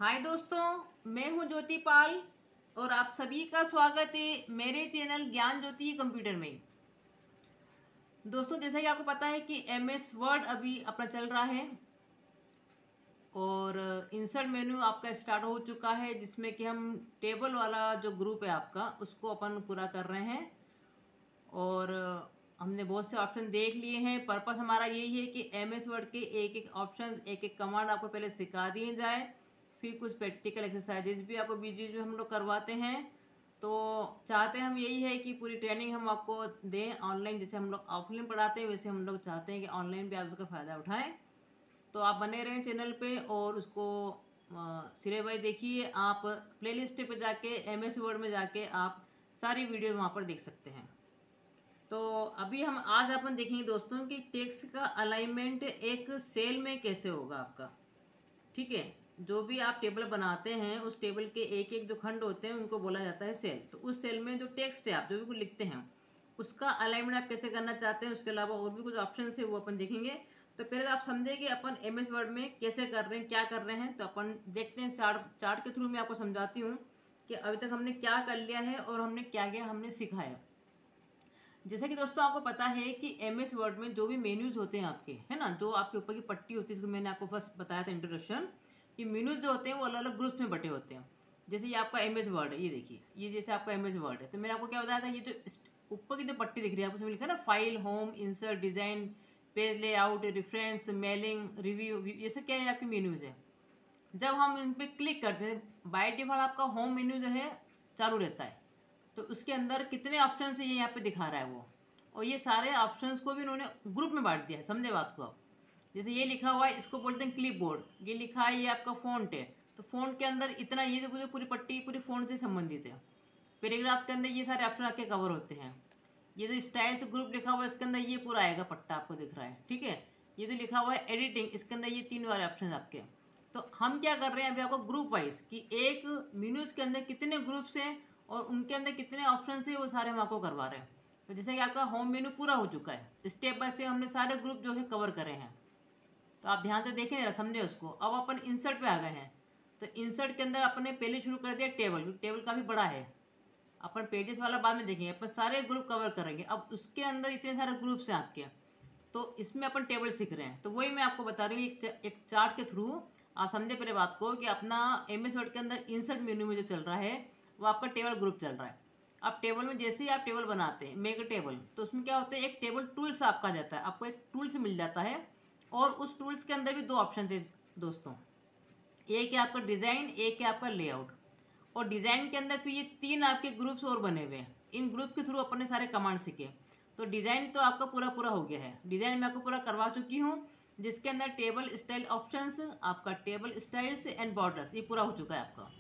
हाय दोस्तों, मैं हूं ज्योति पाल और आप सभी का स्वागत है मेरे चैनल ज्ञान ज्योति कंप्यूटर में। दोस्तों, जैसा कि आपको पता है कि एमएस वर्ड अभी अपना चल रहा है और इंसर्ट मेन्यू आपका स्टार्ट हो चुका है, जिसमें कि हम टेबल वाला जो ग्रुप है आपका उसको अपन पूरा कर रहे हैं। और हमने बहुत से ऑप्शन देख लिए हैं। पर्पस हमारा यही है कि एमएस वर्ड के एक एक ऑप्शन, एक एक कमांड आपको पहले सिखा दिए जाए, फिर कुछ प्रैक्टिकल एक्सरसाइजेज भी आपको बीच बीच में हम लोग करवाते हैं। तो चाहते हैं हम यही है कि पूरी ट्रेनिंग हम आपको दें ऑनलाइन। जैसे हम लोग ऑफलाइन पढ़ाते हैं वैसे हम लोग चाहते हैं कि ऑनलाइन भी आप उसका फ़ायदा उठाएं। तो आप बने रहें चैनल पे और उसको सिरे बाई देखिए। आप प्लेलिस्ट पे जाके एमएस वर्ड में जाके आप सारी वीडियो वहाँ पर देख सकते हैं। तो अभी हम आज अपन देखेंगे दोस्तों कि टेक्स्ट का अलाइनमेंट एक सेल में कैसे होगा आपका। ठीक है, जो भी आप टेबल बनाते हैं उस टेबल के एक एक जो खंड होते हैं उनको बोला जाता है सेल। तो उस सेल में जो टेक्स्ट है आप जो भी कुछ लिखते हैं उसका अलाइनमेंट आप कैसे करना चाहते हैं, उसके अलावा और भी कुछ ऑप्शन है वो अपन देखेंगे। तो पहले तो आप समझे कि अपन एमएस वर्ड में कैसे कर रहे हैं, क्या कर रहे हैं। तो अपन देखते हैं चार्ट के थ्रू मैं आपको समझाती हूँ कि अभी तक हमने क्या कर लिया है और हमने क्या क्या हमने सीखा है। जैसे कि दोस्तों आपको पता है कि एमएस वर्ड में जो भी मेन्यूज होते हैं आपके, है ना, जो आपके ऊपर की पट्टी होती है, जिसको मैंने आपको फर्स्ट बताया था इंट्रोडक्शन, कि मेन्यूज जो होते हैं वो अलग अलग ग्रुप्स में बटे होते हैं। जैसे ये आपका एमएस वर्ड है, ये देखिए, ये जैसे आपका एमएस वर्ड है, तो मैंने आपको क्या बताया था, ये जो ऊपर की जो पट्टी दिख रही है आपको, उसमें लिखा है ना file, home, insert, design, page layout, reference, mailing, review, ये सब क्या है आपके मेन्यूज है। जब हम इन पर क्लिक करते हैं बाय डिफॉल्ट आपका होम मेन्यू जो है चालू रहता है। तो उसके अंदर कितने ऑप्शन है ये यहाँ पे दिखा रहा है वो। और ये सारे ऑप्शंस को भी इन्होंने ग्रुप में बांट दिया है, समझे बात को आप। जैसे ये लिखा हुआ है इसको बोलते हैं क्लिप बोर्ड, ये लिखा है ये आपका फ़ॉन्ट है। तो फ़ॉन्ट के अंदर इतना, ये जो पूरी पट्टी पूरी फ़ॉन्ट से संबंधित है। पैराग्राफ के अंदर ये सारे ऑप्शन आपके कवर होते हैं। ये जो स्टाइल्स ग्रुप लिखा हुआ है इसके अंदर ये पूरा आएगा पट्टा आपको दिख रहा है। ठीक है, ये जो लिखा हुआ है एडिटिंग, इसके अंदर ये 3 वाले ऑप्शन आपके। तो हम क्या कर रहे हैं अभी आपको ग्रुप वाइज कि एक मेन्यूज के अंदर कितने ग्रुप्स हैं और उनके अंदर कितने ऑप्शन है वो सारे हम आपको करवा रहे हैं। तो जैसे कि आपका होम मेन्यू पूरा हो चुका है, स्टेप बाय स्टेप हमने सारे ग्रुप जो है कवर करे हैं। तो आप ध्यान से देखें जरा, समझे उसको। अब अपन इंसर्ट पे आ गए हैं। तो इंसर्ट के अंदर अपने पहले शुरू कर दिया टेबल, क्योंकि टेबल काफ़ी बड़ा है। अपन पेजेस वाला बाद में देखेंगे, अपन सारे ग्रुप कवर करेंगे। अब उसके अंदर इतने सारे ग्रुप्स हैं आपके, तो इसमें अपन टेबल सीख रहे हैं। तो वही मैं आपको बता रही हूँ एक चार्ट के थ्रू। आप समझे पहले बात को कि अपना एमएस वर्ड के अंदर इंसर्ट मेन्यू में जो चल रहा है वो आपका टेबल ग्रुप चल रहा है। अब टेबल में जैसे ही आप टेबल बनाते हैं, मेक टेबल, तो उसमें क्या होता है, एक टेबल टूल्स आपका आ जाता है, आपको एक टूल्स मिल जाता है। और उस टूल्स के अंदर भी 2 ऑप्शन थे दोस्तों, एक है आपका डिज़ाइन, एक है आपका लेआउट। और डिज़ाइन के अंदर फिर ये 3 आपके ग्रुप्स और बने हुए हैं। इन ग्रुप के थ्रू अपन ने सारे कमांड सीखे। तो डिज़ाइन तो आपका पूरा पूरा हो गया है, डिज़ाइन मैं आपको पूरा करवा चुकी हूँ, जिसके अंदर टेबल स्टाइल ऑप्शंस, आपका टेबल स्टाइल्स एंड बॉर्डर्स, ये पूरा हो चुका है आपका।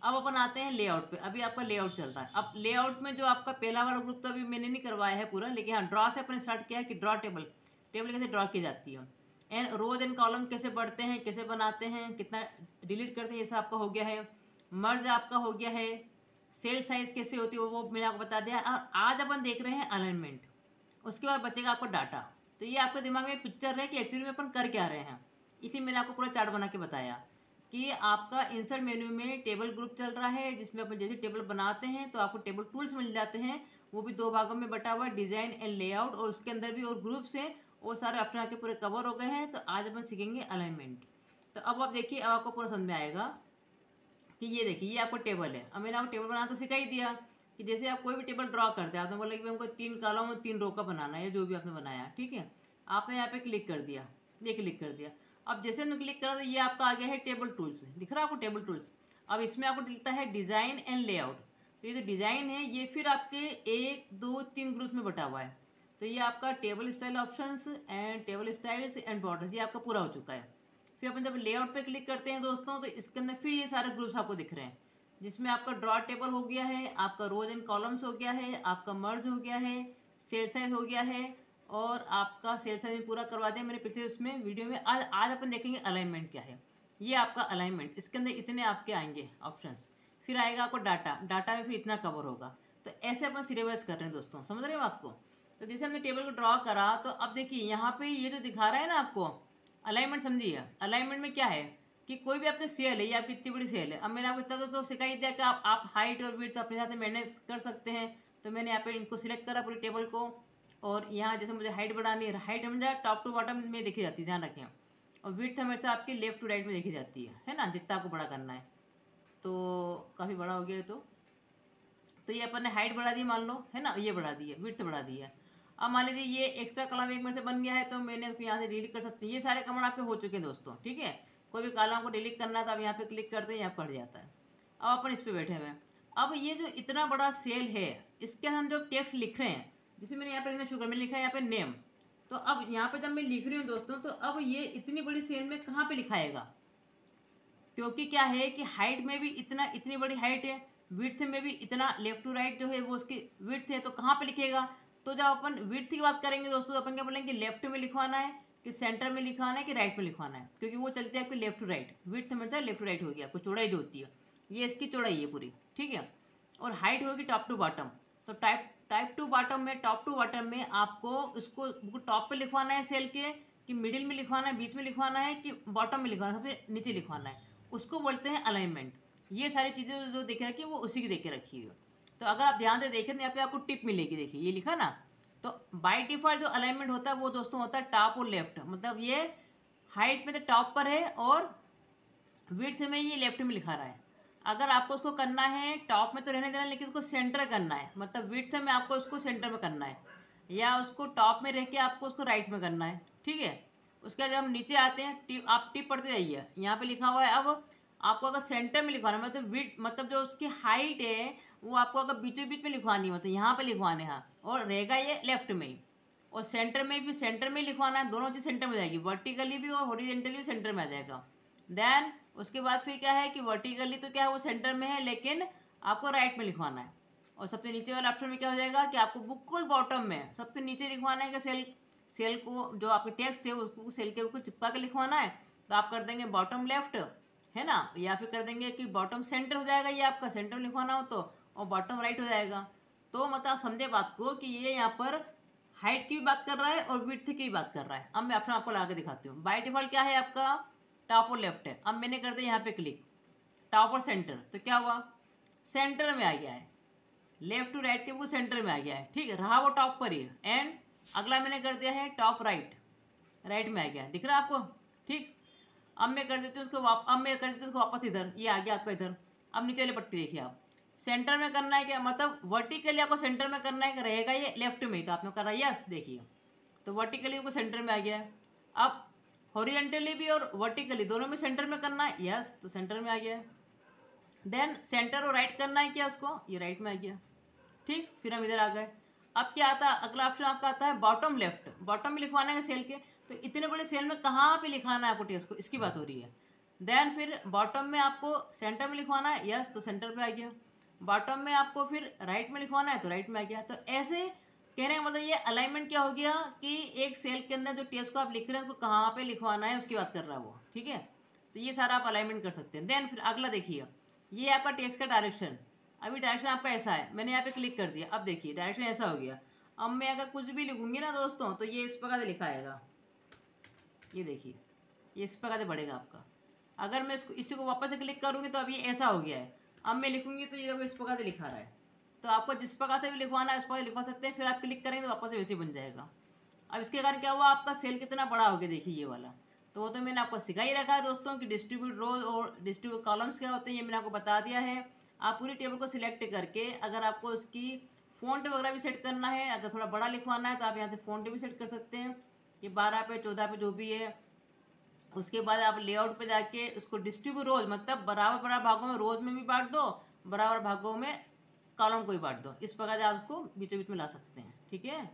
अब अपन आते हैं लेआउट पे। अभी आपका लेआउट चल रहा है। अब लेआउट में जो आपका पहला वाला ग्रुप तो अभी मैंने नहीं करवाया है पूरा, लेकिन हाँ ड्रॉ से अपन स्टार्ट किया है कि ड्रॉ टेबल, टेबल कैसे ड्रॉ की जाती है, एंड रोज एंड कॉलम कैसे बढ़ते हैं, कैसे बनाते हैं, कितना डिलीट करते हैं, ये सब आपका हो गया है। मर्ज आपका हो गया है। सेल साइज कैसे होती है वो मैंने आपको बता दिया। और आज अपन देख रहे हैं अलाइनमेंट। उसके बाद बचेगा आपको डाटा। तो ये आपके दिमाग में पिक्चर है कि एक्चुअली में अपन कर क्या रहे हैं। इसी मैंने आपको पूरा चार्ट बना के बताया कि आपका इंसर्ट मेन्यू में टेबल ग्रुप चल रहा है, जिसमें अपन जैसे टेबल बनाते हैं तो आपको टेबल टूल्स मिल जाते हैं, वो भी 2 भागों में बटा हुआ है, डिज़ाइन एंड लेआउट। और उसके अंदर भी और ग्रुप्स हैं, वो सारे ऑप्शन आपके पूरे कवर हो गए हैं। तो आज अपन सीखेंगे अलाइनमेंट। तो अब आप देखिए, अब आपको पूरा समझ में आएगा कि ये देखिए ये आपको टेबल है। अब मैंने आपको टेबल बनाना तो सिखा ही दिया कि जैसे आप कोई भी टेबल ड्रॉ करते हैं, आपने बोला कि हमको 3 कॉलम और 3 रो का बनाना है, जो भी आपने बनाया, ठीक है। आपने यहाँ पे क्लिक कर दिया, ये क्लिक कर दिया। अब जैसे हमने क्लिक करा तो ये आपका आ गया है टेबल टूल्स, दिख रहा है आपको टेबल टूल्स। अब इसमें आपको दिखता है डिज़ाइन एंड लेआउट। तो ये जो डिज़ाइन है ये फिर आपके 1 2 3 ग्रुप में बटा हुआ है। तो ये आपका table style options and table styles and borders, ये आपका पूरा हो चुका है। फिर अपन जब लेआउट पे क्लिक करते हैं दोस्तों, तो इसके अंदर फिर ये सारे ग्रुप्स आपको दिख रहे हैं, जिसमें आपका ड्रॉ टेबल हो गया है, आपका रोज एंड कॉलम्स हो गया है, आपका मर्ज हो गया है, सेल साइज हो गया है। और आपका सेल साइज पूरा करवा दिया मैंने पिछले उसमें वीडियो में। आज अपन देखेंगे अलाइनमेंट क्या है। ये आपका अलाइनमेंट, इसके अंदर इतने आपके आएंगे ऑप्शंस। फिर आएगा आपको डाटा, डाटा में फिर इतना कवर होगा। तो ऐसे अपन सिलेबस कर रहे हैं दोस्तों, समझ रहे हो आपको। तो जैसे हमने टेबल को ड्रॉ करा, तो अब देखिए यहाँ पे ये जो दिखा रहा है ना आपको अलाइनमेंट, समझिए अलाइनमेंट में क्या है, कि कोई भी आपकी सेल है, ये आपकी इतनी बड़ी सेल है। अब मैंने आपको इतना दोस्तों सिखा ही दिया कि आप हाइट और विड्थ अपने साथ मैनेज कर सकते हैं। तो मैंने यहाँ पे इनको सिलेक्ट करा पूरी टेबल को, और यहाँ जैसे मुझे हाइट बढ़ानी है, हाइट हमेशा टॉप टू बॉटम में देखी जाती है, ध्यान रखें। और विड्थ हमेशा आपकी लेफ्ट टू राइट में देखी जाती है ना, जितना आपको बड़ा करना है। तो काफ़ी बड़ा हो गया है। तो ये अपन ने हाइट बढ़ा दी मान लो, है ना, ये बढ़ा दी है, विड्थ बढ़ा दी है। अब मान लीजिए ये एक्स्ट्रा कॉलम एक में से बन गया है, तो मैंने उसको यहाँ से डिलीट कर सकती हूँ। ये सारे कमांड आपके हो चुके हैं दोस्तों, ठीक है। कोई भी कॉलम को डिलीट करना है तो आप यहाँ पे क्लिक करते हैं, यहाँ पड़ जाता है। अब अपन इस पर बैठे हुए हैं। अब ये जो इतना बड़ा सेल है, इसके हम जो टेक्स्ट लिख रहे हैं, जिसे मैंने यहाँ पे लिखना शुरू कर, मैंने लिखा है यहाँ पे नेम। तो अब यहाँ पे जब मैं लिख रही हूँ दोस्तों, तो अब ये इतनी बड़ी सेल में कहाँ पे लिखाएगा, क्योंकि क्या है कि हाइट में भी इतनी बड़ी हाइट है, विड्थ में भी इतना, लेफ्ट टू राइट जो है वो उसकी विड्थ है, तो कहाँ पे लिखेगा। तो जब अपन विड्थ की बात करेंगे दोस्तों, तो अपन क्या बोलेंगे, लेफ्ट में लिखवाना है कि सेंटर में लिखवाना है कि राइट में लिखवाना है, क्योंकि वो चलती है आपकी लेफ्ट टू राइट। विड्थ मतलब लेफ्ट टू राइट हो गया, आपको चौड़ाई जो होती है, ये इसकी चौड़ाई है पूरी, ठीक है। और हाइट होगी टॉप टू बॉटम। तो टाइप टू बॉटम में, टॉप टू बॉटम में आपको उसको टॉप पे लिखवाना है सेल के, कि मिडिल में लिखवाना है, बीच में लिखवाना है, कि बॉटम में लिखवाना है, सबसे नीचे लिखवाना है, उसको बोलते हैं अलाइनमेंट। ये सारी चीज़ें जो देख रखी है वो उसी की देख के रखी हुई है। तो अगर आप ध्यान से देखें तो यहाँ पे आपको टिप मिलेगी, देखिए ये लिखा ना। तो बाय डिफॉल्ट जो अलाइनमेंट होता है वो दोस्तों होता है टॉप और लेफ्ट, मतलब ये हाइट में तो टॉप पर है और विड्थ में ये लेफ्ट में लिखा रहा है। अगर आपको उसको करना है टॉप में तो रहने देना, लेकिन उसको सेंटर करना है, मतलब विड्थ में आपको उसको सेंटर में करना है, या उसको टॉप में रह के आपको उसको राइट में करना है, ठीक है। उसके बाद जब हम नीचे आते हैं, आप टिप पढ़ते जाइए, यहाँ पे लिखा हुआ है। अब आपको अगर सेंटर में लिखवाना है, मतलब विड्थ मतलब जो उसकी हाइट है वो आपको अगर बीचों बीच में लिखवानी है, मतलब यहाँ पे लिखवाने हैं, और रहेगा ये लेफ्ट में ही, और सेंटर में भी सेंटर में लिखवाना है, दोनों चीज़ सेंटर में जाएगी, वर्टिकली भी और हॉरिजॉन्टली भी सेंटर में आ जाएगा। देन उसके बाद फिर क्या है कि वर्टिकली तो क्या है वो सेंटर में है, लेकिन आपको राइट में लिखवाना है। और सबसे नीचे वाले ऑप्शन में क्या हो जाएगा कि आपको बिल्कुल बॉटम में सबसे नीचे लिखवाना है कि सेल को जो आपके टेक्स्ट है उसको सेल के ऊपर चिपका के लिखवाना है। तो आप कर देंगे बॉटम लेफ्ट, है ना, या फिर कर देंगे कि बॉटम सेंटर हो जाएगा, ये आपका सेंटर में लिखवाना हो तो, और बॉटम राइट हो जाएगा। तो मतलब समझे बात को कि ये यहाँ पर हाइट की भी बात कर रहा है और विड्थ की भी बात कर रहा है। अब मैं ऑप्शन आपको लगा के दिखाती हूँ। बाय डिफॉल्ट क्या है आपका, टॉप और लेफ्ट है। अब मैंने कर दिया यहाँ पे क्लिक, टॉप और सेंटर, तो क्या हुआ, सेंटर में आ गया है, लेफ्ट टू राइट के वो सेंटर में आ गया है, ठीक है, रहा वो टॉप पर ही। एंड अगला मैंने कर दिया है टॉप राइट, राइट में आ गया, दिख रहा है आपको, ठीक। अब मैं कर देती हूँ उसको अब मैं कर देती हूँ उसको वापस इधर, ये आ गया आपका इधर। अब नीचे वाली पट्टी देखिए आप, सेंटर में करना है क्या, मतलब वर्टिकली आपको सेंटर में करना है कि रहेगा ये लेफ्ट में ही, तो आपने करा यस, देखिए तो वर्टिकली को सेंटर में आ गया है। अब हॉरिजॉन्टली भी और वर्टिकली दोनों में सेंटर में करना है, यस, तो सेंटर में आ गया है। देन सेंटर और राइट करना है क्या उसको, ये राइट में आ गया, ठीक। फिर हम इधर आ गए। अब क्या आता है, अगला ऑप्शन आपका आता है बॉटम लेफ्ट, बॉटम में लिखवाना है सेल के, तो इतने बड़े सेल में कहाँ पे लिखाना है आपको टेक्स्ट को, इसकी बात हो रही है। देन फिर बॉटम में आपको सेंटर में लिखवाना है, यस, तो सेंटर पे आ गया। बॉटम में आपको फिर राइट में लिखवाना है तो राइट में आ गया। तो ऐसे कहने का मतलब ये अलाइनमेंट क्या हो गया कि एक सेल के अंदर जो टेक्स्ट को आप लिख रहे हैं उसको कहाँ पे लिखवाना है उसकी बात कर रहा है वो, ठीक है। तो ये सारा आप अलाइनमेंट कर सकते हैं। देन फिर अगला देखिए, ये आपका टेक्स्ट का डायरेक्शन। अभी डायरेक्शन आपका ऐसा है, मैंने यहाँ पे क्लिक कर दिया, अब देखिए डायरेक्शन ऐसा हो गया। अब मैं अगर कुछ भी लिखूंगी ना दोस्तों, तो ये इस प्रकार से लिखा आएगा, ये देखिए ये इस प्रकार से बढ़ेगा आपका। अगर मैं इसी को वापस से क्लिक करूँगी तो अब ये ऐसा हो गया है। अब मैं लिखूंगी तो ये देखो इस प्रकार से लिखा रहा है। तो आपको जिस प्रकार से भी लिखवाना है उस प्रकार लिखवा सकते हैं, फिर आप क्लिक करेंगे तो वापस से वैसे ही बन जाएगा। अब इसके कारण क्या हुआ, आपका सेल कितना बड़ा हो गया, देखिए ये वाला। तो वो तो मैंने आपको सिखा ही रखा है दोस्तों कि डिस्ट्रीब्यूट रोज और डिस्ट्रीब्यूट कॉलम्स क्या होते हैं, ये मैंने आपको बता दिया है। आप पूरी टेबल को सिलेक्ट करके अगर आपको उसकी फ़ॉन्ट वगैरह भी सेट करना है, अगर थोड़ा बड़ा लिखवाना है तो आप यहाँ से फ़ॉन्ट भी सेट कर सकते हैं, ये 12 पे 14 पे जो भी है। उसके बाद आप लेआउट पे जाके उसको डिस्ट्रीब्यूट रोज, मतलब बराबर बराबर भागों में रोज में भी बांट दो, बराबर भागों में कॉलम को भी बांट दो। इस प्रकार से आप उसको बीचों बीच में ला सकते हैं, ठीक है।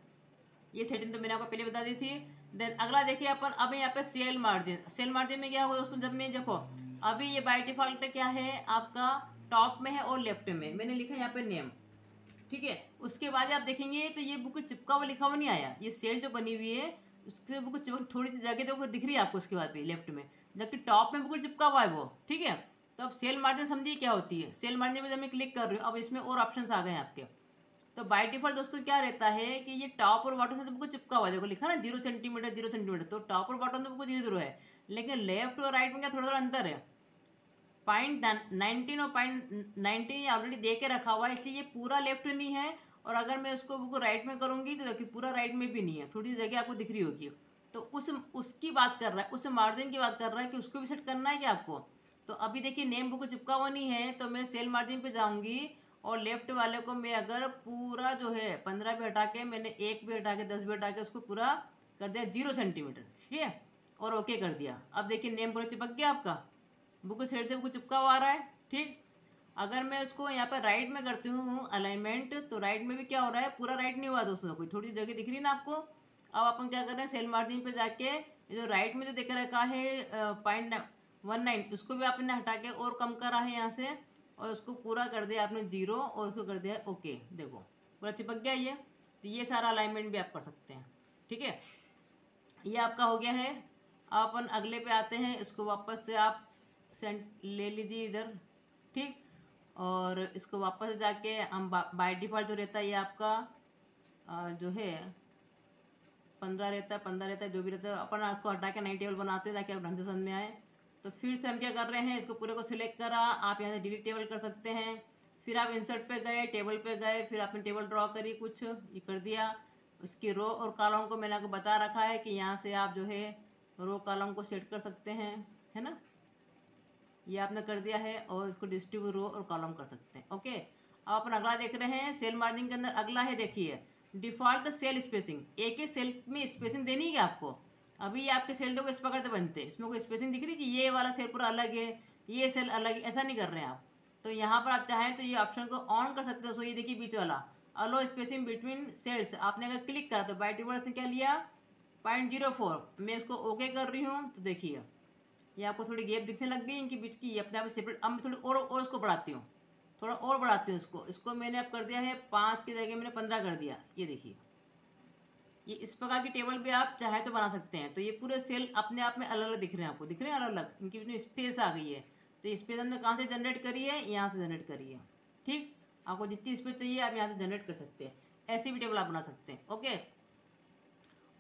ये सेटिंग तो मैंने आपको पहले बता दी थी। देन अगला देखिए अपन, अब यहाँ पे सेल मार्जिन। सेल मार्जिन में क्या होगा दोस्तों, जब मैं देखो अभी ये बाय डिफॉल्ट क्या है आपका टॉप में है और लेफ्ट में, मैंने लिखा है यहाँ पे नेम, ठीक है। उसके बाद आप देखेंगे तो ये बुक चिपका हुआ लिखा हुआ नहीं आया, ये सेल जो बनी हुई है उसके बुक चिपक थोड़ी सी जगह तो दिख रही है आपको उसके बाद भी लेफ्ट में, जबकि टॉप में बुक चिपका हुआ है वो, ठीक है। तो अब सेल मार्जिन समझिए क्या होती है। सेल मार्जिन में जब मैं क्लिक कर रही हूँ, अब इसमें और ऑप्शन आ गए हैं आपके। तो बाय डिफॉल्ट दोस्तों क्या रहता है कि ये टॉप और बॉटम से तो बिल्कुल चिपका हुआ है, देखो लिखा ना 0 सेंटीमीटर 0 सेंटीमीटर, तो टॉप और बॉटम तो बिल्कुल 0 0 है, लेकिन लेफ्ट और राइट में क्या थोड़ा थोड़ा अंतर है। .19 और .19 ऑलरेडी दे के रखा हुआ है, इसलिए ये पूरा लेफ्ट नहीं है। और अगर मैं उसको राइट में करूँगी तो देखिए पूरा राइट में भी नहीं है, थोड़ी जगह आपको दिख रही होगी। तो उसकी बात कर रहा है, उस मार्जिन की बात कर रहा है कि उसको भी सेट करना है क्या आपको। तो अभी देखिए नेम बुक चिपका हुआ नहीं है, तो मैं सेल मार्जिन पे जाऊंगी और लेफ्ट वाले को मैं अगर पूरा जो है 15 भी हटा के, मैंने 1 भी हटा के 10 भी हटा के उसको पूरा कर दिया 0 सेंटीमीटर, ठीक है, और ओके कर दिया। अब देखिए नेम पूरा चिपक गया आपका, बुक साइड से बुक चिपका हुआ आ रहा है, ठीक। अगर मैं उसको यहाँ पर राइट में करती हूँ अलाइनमेंट, तो राइट में भी क्या हो रहा है, पूरा राइट नहीं हुआ दोस्तों, कोई थोड़ी जगह दिख रही है ना आपको। अब अपन क्या कर रहे हैं, सेल मार्जिन पे जाके जो राइट में जो दिख रखा है .19 उसको भी आपने हटा के और कम करा है यहाँ से, और उसको पूरा कर दिया आपने 0 और उसको कर दिया ओके। देखो पूरा चिपक गया ये। तो ये सारा अलाइनमेंट भी आप कर सकते हैं, ठीक है। ये आपका हो गया है। अब अपन अगले पे आते हैं, इसको वापस से आप सेंट ले लीजिए इधर, ठीक। और इसको वापस जाके हम बाय डिफ़ॉल्ट जो रहता है ये आपका जो है 15 रहता है, 15 रहता है, जो भी रहता है। अपन आपको हटा के नई टेबल बनाते हैं ताकि आप ढंग से समझ में आए। तो फिर से हम क्या कर रहे हैं, इसको पूरे को सिलेक्ट करा, आप यहाँ से डिलीट टेबल कर सकते हैं। फिर आप इंसर्ट पे गए, टेबल पे गए, फिर आपने टेबल ड्रॉ करी, कुछ ये कर दिया। उसकी रो और कॉलम को मैंने आपको बता रखा है कि यहाँ से आप जो है रो कॉलम को सेट कर सकते हैं, है ना। ये आपने कर दिया है और इसको डिस्ट्रीब्यूट रो और कॉलम कर सकते हैं, ओके। अब अपन अगला देख रहे हैं, सेल मार्जिन के अंदर अगला है, देखिए डिफॉल्ट सेल स्पेसिंग। एक ही सेल में स्पेसिंग देनी है क्या आपको। अभी ये आपके सेल देखो इस प्रकार से बनते हैं, इसमें कोई स्पेसिंग दिख रही कि ये वाला सेल पूरा अलग है, ये सेल अलग है, ऐसा नहीं कर रहे हैं आप। तो यहाँ पर आप चाहें तो ये ऑप्शन को ऑन कर सकते हो। सो ये देखिए बीच वाला अलो स्पेसिंग बिटवीन सेल्स, आपने अगर क्लिक करा तो बाय डिफॉल्ट ने क्या लिया 0.04। मैं इसको ओके कर रही हूँ तो देखिए ये आपको थोड़ी गैप दिखने लग गई इनके बीच की, ये अपने आप सेपरेट। अब मैं थोड़ी और इसको बढ़ाती हूँ, थोड़ा और बढ़ाती हूँ इसको मैंने अब कर दिया है 5 की जगह मैंने 15 कर दिया। ये देखिए ये इस प्रकार की टेबल भी आप चाहे तो बना सकते हैं। तो ये पूरे सेल अपने आप में अलग अलग दिख रहे हैं, आपको दिख रहे हैं अलग अलग, इनके बीच में स्पेस आ गई है। तो स्पेस हमने कहाँ से जनरेट करी है, यहाँ से जनरेट करी है, ठीक। आपको जितनी स्पेस चाहिए आप यहाँ से जनरेट कर सकते हैं, ऐसी भी टेबल आप बना सकते हैं, ओके।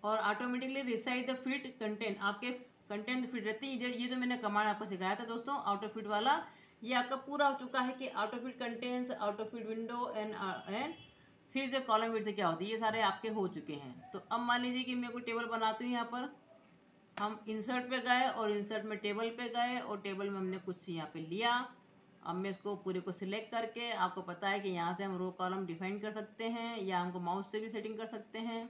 और automatically resize the fit content, आपके कंटेंट फिट रहती है। ये जो मैंने कमांड आपको सिखाया था दोस्तों ऑटो फिट वाला, ये आपका पूरा हो चुका है कि auto fit contents, auto fit window and फिर जो कॉलम विड्थ क्या होती है, ये सारे आपके हो चुके हैं। तो अब मान लीजिए कि मैं कोई टेबल बनाती हूँ, यहाँ पर हम इंसर्ट पे गए और इंसर्ट में टेबल पे गए और टेबल में हमने कुछ यहाँ पे लिया। अब मैं इसको पूरे को सिलेक्ट करके, आपको पता है कि यहाँ से हम रो कॉलम डिफाइन कर सकते हैं या हमको माउस से भी सेटिंग कर सकते हैं।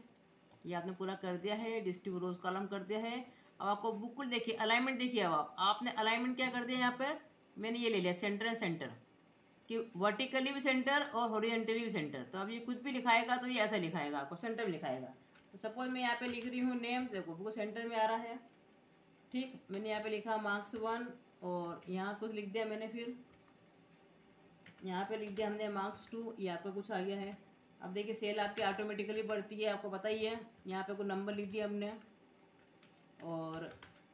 ये आपने पूरा कर दिया है, डिस्ट्रीब्यूट रोज कॉलम कर दिया है। अब आपको बिल्कुल देखिए अलाइनमेंट देखिए, अब आपने अलाइनमेंट क्या कर दिया, यहाँ पर मैंने ये ले लिया सेंटर एंड सेंटर कि वर्टिकली भी सेंटर और हॉरिजॉन्टली भी सेंटर। तो अब ये कुछ भी लिखाएगा तो ये ऐसा लिखाएगा, आपको सेंटर में लिखाएगा। तो सपोज मैं यहाँ पे लिख रही हूँ नेम, देखो वो सेंटर में आ रहा है, ठीक। मैंने यहाँ पे लिखा मार्क्स 1 और यहाँ कुछ लिख दिया मैंने, फिर यहाँ पे लिख दिया हमने मार्क्स 2, ये आपका कुछ आ गया है। अब देखिए सेल आपकी ऑटोमेटिकली बढ़ती है, आपको पता ही है। यहाँ पे कोई नंबर लिख दिया हमने और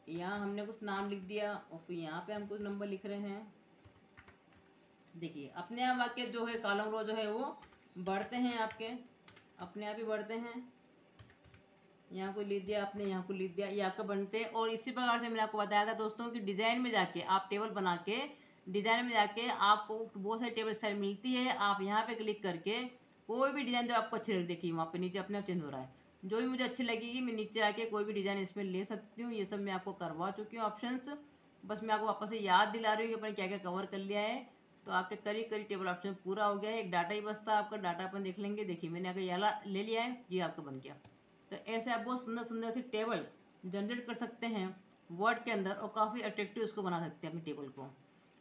यहाँ हमने कुछ नाम लिख दिया और फिर यहाँ पे हम कुछ नंबर लिख रहे हैं। देखिए अपने आप आपके जो है कॉलम रो जो है वो बढ़ते हैं, आपके अपने आप ही बढ़ते हैं। यहाँ को लिख दिया आपने, यहाँ को लिख दिया, ये आपका बनते हैं। और इसी प्रकार से मैंने आपको बताया था दोस्तों कि डिज़ाइन में जाके आप टेबल बना के, डिज़ाइन में जाके आपको बहुत सारी टेबल स्टाइल मिलती है। आप यहाँ पे क्लिक करके कोई भी डिज़ाइन जो आपको अच्छी लगे, देखिए वहाँ पे नीचे अपने आप चेंज हो रहा है। जो भी मुझे अच्छी लगेगी मैं नीचे आके कोई भी डिज़ाइन इसमें ले सकती हूँ। ये सब मैं आपको करवा चुकी हूँ ऑप्शंस, बस मैं आपको वापस से याद दिला रही हूँ कि अपने क्या क्या कवर कर लिया है। तो आपके करीब करीब टेबल ऑप्शन पूरा हो गया है। एक डाटा ही बसता है आपका, डाटा अपन देख लेंगे। देखिए मैंने आगे याला ले लिया है, ये आपका बन गया। तो ऐसे आप बहुत सुंदर सुंदर सी टेबल जनरेट कर सकते हैं वर्ड के अंदर और काफ़ी अट्रैक्टिव उसको बना सकते हैं अपनी टेबल को,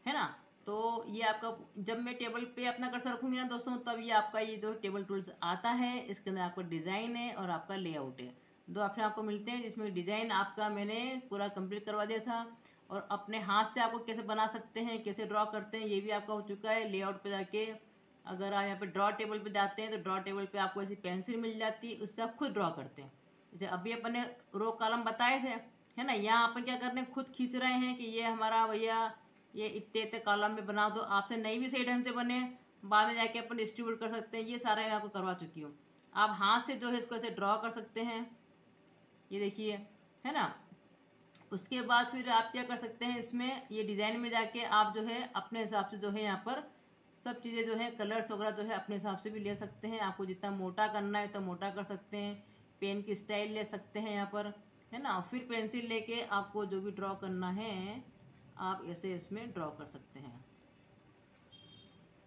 है ना। तो ये आपका, जब मैं टेबल पे अपना कर्सर रखूँगी ना दोस्तों, तब ये आपका ये जो टेबल टूल्स आता है, इसके अंदर आपका डिज़ाइन है और आपका लेआउट है। दो ऑप्शन आपको मिलते हैं, जिसमें डिज़ाइन आपका मैंने पूरा कंप्लीट करवा दिया था और अपने हाथ से आपको कैसे बना सकते हैं, कैसे ड्रॉ करते हैं, ये भी आपका हो चुका है। लेआउट पे जाके अगर आप यहाँ पे ड्रॉ टेबल पे जाते हैं तो ड्रॉ टेबल पे आपको ऐसी पेंसिल मिल जाती है, उससे आप खुद ड्रॉ करते हैं। जैसे अभी अपन ने रो कॉलम बताए थे, है ना। यहाँ अपन क्या कर रहे हैं, खुद खींच रहे हैं कि ये हमारा भैया ये इतने इतने कॉलम में बना दो। आपसे नहीं भी सही ढंग से बने, बाद में जाके अपन डिस्ट्रीब्यूट कर सकते हैं। ये सारा मैं आपको करवा चुकी हूँ। आप हाथ से जो है इसको ऐसे ड्रॉ कर सकते हैं, ये देखिए, है ना। उसके बाद फिर आप क्या कर सकते हैं, इसमें ये डिज़ाइन में जाके आप जो है अपने हिसाब से जो है यहाँ पर सब चीज़ें जो है कलर्स वगैरह जो है अपने हिसाब से भी ले सकते हैं। आपको जितना मोटा करना है तो मोटा कर सकते हैं, पेन की स्टाइल ले सकते हैं यहाँ पर, है ना। फिर पेंसिल लेके आपको जो भी ड्रॉ करना है आप ऐसे इसमें ड्रॉ कर सकते हैं।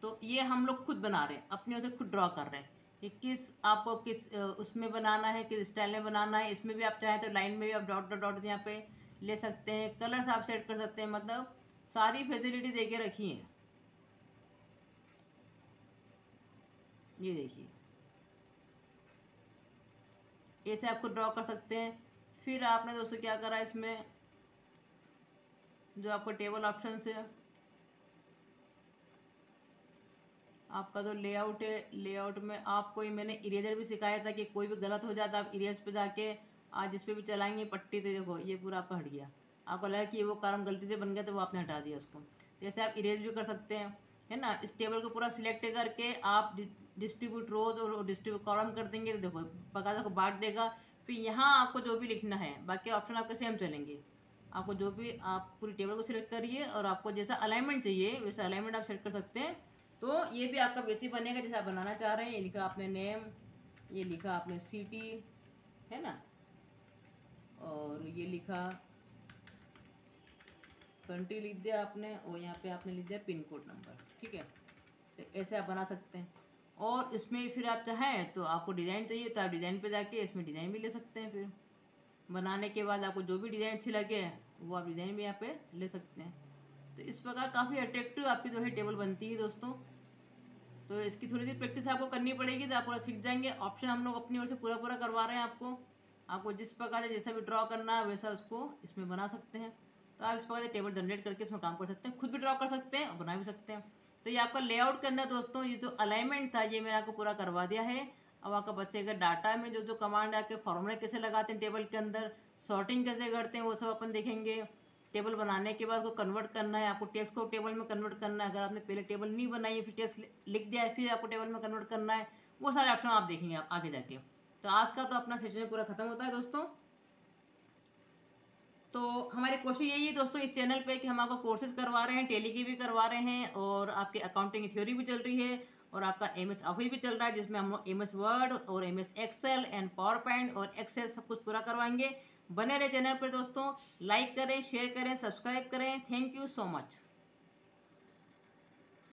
तो ये हम लोग खुद बना रहे हैं, अपने ओर से खुद ड्रॉ कर रहे हैं कि किस आपको किस उसमें बनाना है, किस स्टाइल में बनाना है। इसमें भी आप चाहें तो लाइन में भी आप डॉट डॉट डॉट यहाँ पे ले सकते हैं, कलर्स आप सेट कर सकते हैं, मतलब सारी फैसिलिटी दे के रखी है। ये देखिए ऐसे आपको ड्रॉ कर सकते हैं। फिर आपने दोस्तों क्या करा, इसमें जो आपका टेबल ऑप्शन है, आपका जो लेआउट है, लेआउट में आपको ही मैंने इरेजर भी सिखाया था कि कोई भी गलत हो जाता आप इरेज पे जाके आज जिस पे भी चलाएंगे पट्टी, तो देखो ये पूरा आपका हट गया। आपको लगा कि वो कॉलम गलती से बन गया तो वो आपने हटा दिया उसको। जैसे आप इरेज भी कर सकते हैं, है ना। इस टेबल को पूरा सिलेक्ट करके आप डिस्ट्रीब्यूट रोज और डिस्ट्रीब्यूट कॉलम कर देंगे तो देखो बकायदा को बांट देगा। फिर यहाँ आपको जो भी लिखना है, बाकी ऑप्शन आपके सेम चलेंगे। आपको जो भी, आप पूरी टेबल को सिलेक्ट करिए और आपको जैसा अलाइनमेंट चाहिए वैसा अलाइनमेंट आप सेट कर सकते हैं। तो ये भी आपका बेसिक बनेगा जैसा आप बनाना चाह रहे हैं। ये लिखा आपने नेम, ये लिखा आपने सिटी, है ना, और ये लिखा कंट्री लिख दिया आपने, और यहाँ पे आपने लिख दिया पिन कोड नंबर, ठीक है। तो ऐसे आप बना सकते हैं। और इसमें फिर आप चाहें तो आपको डिज़ाइन चाहिए तो आप डिज़ाइन पे जाके इसमें डिज़ाइन भी ले सकते हैं। फिर बनाने के बाद आपको जो भी डिज़ाइन अच्छी लगे वो आप डिज़ाइन भी यहाँ पे ले सकते हैं। तो इस प्रकार काफ़ी अट्रैक्टिव आपकी जो है टेबल बनती है दोस्तों। तो इसकी थोड़ी देर प्रैक्टिस आपको करनी पड़ेगी तो आप पूरा सीख जाएंगे। ऑप्शन हम लोग अपनी ओर से पूरा पूरा करवा रहे हैं आपको जिस प्रकार से जैसा भी ड्रॉ करना है वैसा उसको इसमें बना सकते हैं। तो आप इस प्रकार से टेबल जनरेट करके इसमें काम कर सकते हैं, खुद भी ड्रॉ कर सकते हैं और बना भी सकते हैं। तो ये आपका लेआउट के अंदर दोस्तों ये जो अलाइनमेंट था ये मैंने आपको पूरा करवा दिया है। अब आपका बच्चे का डाटा में जो जो कमांड आके फॉर्मूला कैसे लगाते हैं टेबल के अंदर, सॉर्टिंग कैसे करते हैं वो सब अपन देखेंगे। टेबल बनाने के बाद को कन्वर्ट करना है, आपको टेक्स्ट को टेबल में कन्वर्ट करना है। अगर आपने पहले टेबल नहीं बनाई है फिर टेक्स्ट लिख दिया है फिर आपको टेबल में कन्वर्ट करना है, वो सारे ऑप्शन आप देखेंगे आप आगे जाके। तो आज का तो अपना सेशन पूरा खत्म होता है दोस्तों। तो हमारी कोशिश यही है दोस्तों इस चैनल पे कि हम आपको कोर्सेज करवा रहे हैं, टेली की भी करवा रहे हैं और आपके अकाउंटिंग की थ्योरी भी चल रही है और आपका MS ऑफिस भी चल रहा है जिसमें हम लोग MS वर्ड और MS Excel and PowerPoint और एक्सेल सब कुछ पूरा करवाएंगे। बने रहे चैनल पर दोस्तों, लाइक करें, शेयर करें, सब्सक्राइब करें। Thank you so much.